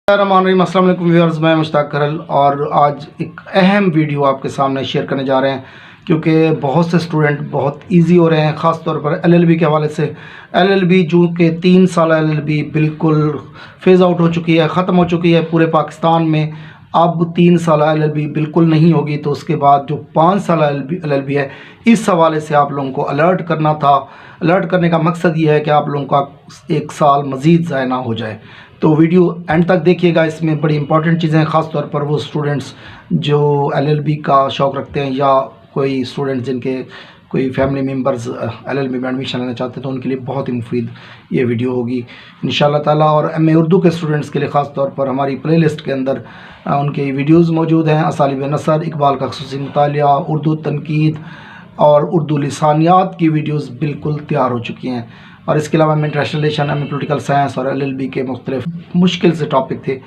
अस्सलाम वालेकुम व्यूअर्स, मैं मुश्ताक करल और आज एक अहम वीडियो आपके सामने शेयर करने जा रहे हैं क्योंकि बहुत से स्टूडेंट बहुत इजी हो रहे हैं, ख़ास तौर पर एलएलबी के हवाले से। एलएलबी जो कि 3 साल एलएलबी बिल्कुल फेज़ आउट हो चुकी है, ख़त्म हो चुकी है पूरे पाकिस्तान में। अब 3 साल एलएलबी बिल्कुल नहीं होगी, तो उसके बाद जो 5 साल एलएलबी है, इस हवाले से आप लोगों को अलर्ट करना था। अलर्ट करने का मकसद ये है कि आप लोगों का 1 साल मज़ीद ज़ाया ना हो जाए। तो वीडियो एंड तक देखिएगा, इसमें बड़ी इंपॉर्टेंट चीज़ें हैं, ख़ास तौर पर वो स्टूडेंट्स जो एलएलबी का शौक़ रखते हैं या कोई स्टूडेंट्स जिनके कोई फैमिली मेम्बर्स एलएलबी में एडमिशन लेना चाहते हैं, तो उनके लिए बहुत ही मुफीद ये वीडियो होगी इंशाअल्लाह ताला। और एमए उर्दू के स्टूडेंट्स के लिए ख़ास तौर पर हमारी प्लेलिस्ट के अंदर उनके वीडियोज़ मौजूद हैं। असालिब नसर, इकबाल का ख़ुसूसी मुतालिया, उर्दू तनकीद और उर्दू लिसानियात की वीडियोज़ बिल्कुल तैयार हो चुकी हैं। और इसके अलावा मैं international relation, MA political science और एलएलबी के मुख्तलिफ मुश्किल से टॉपिक थे,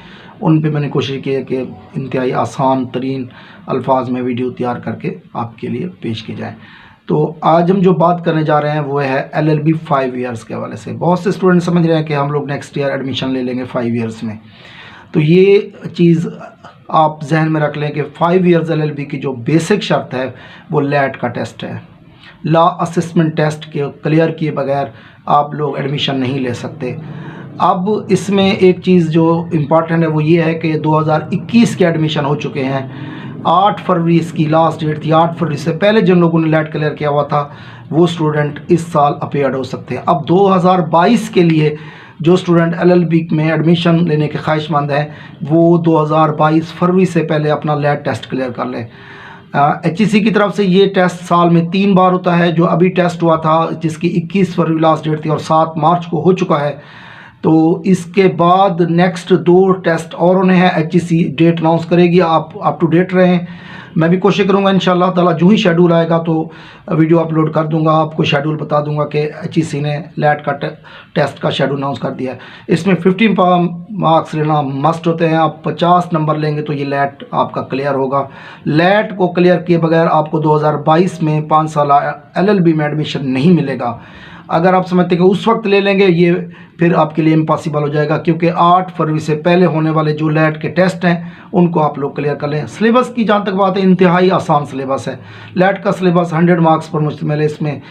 उन पे मैंने कोशिश की है कि इंतहाई आसान तरीन अल्फाज में वीडियो तैयार करके आपके लिए पेश की जाए। तो आज हम जो बात करने जा रहे हैं वो है एलएलबी 5 ईयर्स के हवाले से। बहुत से स्टूडेंट समझ रहे हैं कि हम लोग नेक्स्ट ईयर एडमिशन ले लेंगे 5 ईयर्स में। तो ये चीज़ आप जहन में रख लें कि 5 ईयर्स एलएलबी की जो बेसिक शर्त है वो लैट का टेस्ट है। लॉ असेसमेंट टेस्ट के क्लियर किए बगैर आप लोग एडमिशन नहीं ले सकते। अब इसमें एक चीज़ जो इम्पॉर्टेंट है वो ये है कि 2021 के एडमिशन हो चुके हैं। 8 फरवरी इसकी लास्ट डेट थी। 8 फरवरी से पहले जिन लोगों ने लैट क्लियर किया हुआ था वो स्टूडेंट इस साल अपीयर्ड हो सकते हैं। अब 2022 के लिए जो स्टूडेंट एलएलबी में एडमिशन लेने के ख्वाहिशमंद हैं वो 2022 फरवरी से पहले अपना लैट टेस्ट क्लियर कर लें। HEC की तरफ से ये टेस्ट साल में 3 बार होता है। जो अभी टेस्ट हुआ था जिसकी 21 फरवरी लास्ट डेट थी और 7 मार्च को हो चुका है, तो इसके बाद नेक्स्ट 2 टेस्ट और होने हैं। HEC डेट अनाउंस करेगी, आप अप टू डेट रहें। मैं भी कोशिश करूंगा इंशाअल्लाह ताला, जो ही शेड्यूल आएगा तो वीडियो अपलोड कर दूंगा, आपको शेड्यूल बता दूंगा कि HEC ने लैट का टेस्ट का शेड्यूल अनाउंस कर दिया है। इसमें 15 मार्क्स लेना मस्ट होते हैं। आप 50 नंबर लेंगे तो ये लैट आपका क्लियर होगा। लैट को क्लियर किए बगैर आपको 2022 में 5 साल एलएलबी में एडमिशन नहीं मिलेगा। अगर आप समझते हैं कि उस वक्त ले लेंगे, ये फिर आपके लिए इम्पॉसिबल हो जाएगा, क्योंकि 8 फरवरी से पहले होने वाले जो लैट के टेस्ट हैं उनको आप लोग क्लियर कर लें। सिलेबस की जहाँ तक बात है, इंतहाई आसान सिलेबस है। लैट का सिलेबस 100 मार्क्स पर मुश्तमिल है। इसमें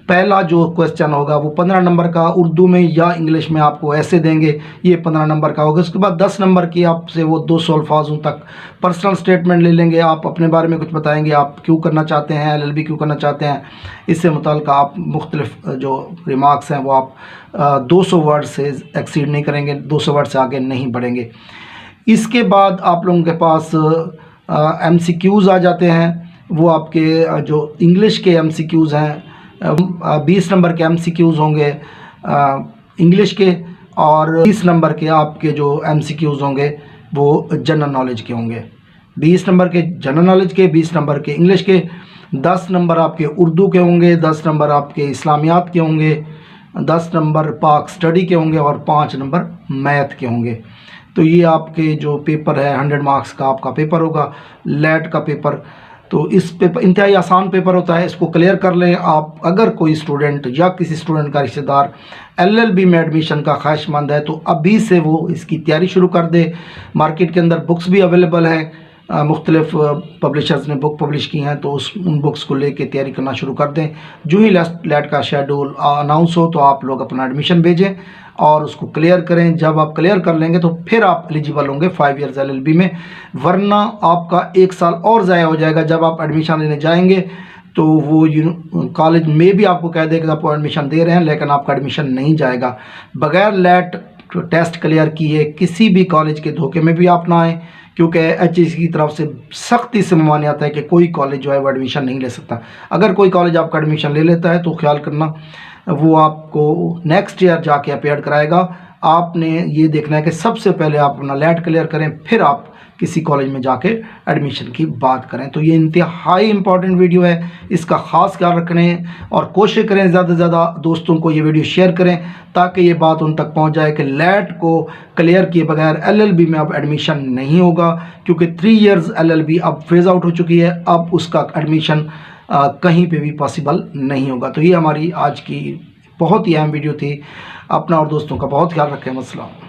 पहला जो क्वेश्चन होगा वो 15 नंबर का उर्दू में या इंग्लिश में आपको ऐसे देंगे, ये 15 नंबर का होगा। उसके बाद 10 नंबर की आपसे वो 200 अल्फाजों तक पर्सनल स्टेटमेंट ले लेंगे। आप अपने बारे में कुछ बताएंगे, आप क्यों करना चाहते हैं, एलएलबी क्यों करना चाहते हैं, इससे मुताल्लिक़ आप मुख्तलिफ जो रिमार्क्स हैं वो आप 200 वर्ड से एक्सीड नहीं करेंगे, 200 वर्ड से आगे नहीं बढ़ेंगे। इसके बाद आप लोगों के पास MCQs आ जाते हैं। वो आपके जो इंग्लिश के MCQs हैं, 20 नंबर के MCQs होंगे इंग्लिश के, और 20 नंबर के आपके जो MCQs होंगे वो जनरल नॉलेज के होंगे। 20 नंबर के जनरल नॉलेज के, 20 नंबर के इंग्लिश के, 10 नंबर आपके उर्दू के होंगे, 10 नंबर आपके इस्लामियात के होंगे, 10 नंबर पाक स्टडी के होंगे और 5 नंबर मैथ के होंगे। तो ये आपके जो पेपर है 100 मार्क्स का आपका पेपर होगा, लैट का पेपर। तो इस पेपर इंतहाई आसान पेपर होता है, इसको क्लियर कर लें आप। अगर कोई स्टूडेंट या किसी स्टूडेंट का रिश्तेदार एलएलबी में एडमिशन का ख्वाहिशमंद है तो अभी से वो इसकी तैयारी शुरू कर दे। मार्केट के अंदर बुक्स भी अवेलेबल हैं, मुख्तलिफ पब्लिशर्स ने बुक पब्लिश की हैं, तो उन बुक्स को लेके तैयारी करना शुरू कर दें। जो ही लैट का शेड्यूल अनाउंस हो तो आप लोग अपना एडमिशन भेजें और उसको क्लियर करें। जब आप क्लियर कर लेंगे तो फिर आप एलिजिबल होंगे 5 ईयर्स एलएलबी में, वरना आपका 1 साल और ज़ाया हो जाएगा। जब आप एडमिशन लेने जाएंगे तो वो कॉलेज में भी आपको कह देगा आपको एडमिशन दे रहे हैं, लेकिन आपका एडमिशन नहीं जाएगा। बगैर लैट टेस्ट क्लियर किए किसी भी कॉलेज के धोखे में भी आप ना आएँ, क्योंकि HEC की तरफ से सख्ती से ममानियत है कि कोई कॉलेज जो है वो एडमिशन नहीं ले सकता। अगर कोई कॉलेज आपका एडमिशन ले लेता है तो ख्याल करना वो आपको नेक्स्ट ईयर जाके अपीयर कराएगा। आपने ये देखना है कि सबसे पहले आप अपना लैट क्लियर करें, फिर आप किसी कॉलेज में जाके एडमिशन की बात करें। तो ये इंतहाई इंपॉर्टेंट वीडियो है, इसका ख़ास ख्याल रखें और कोशिश करें ज़्यादा से ज़्यादा दोस्तों को ये वीडियो शेयर करें ताकि ये बात उन तक पहुंच जाए कि लैट को क्लियर किए बगैर एलएलबी में अब एडमिशन नहीं होगा, क्योंकि 3 इयर्स एलएलबी अब फेज़ आउट हो चुकी है। अब उसका एडमिशन कहीं पे भी पॉसिबल नहीं होगा। तो ये हमारी आज की बहुत ही अहम वीडियो थी। अपना और दोस्तों का बहुत ख्याल रखें। अस्सलाम।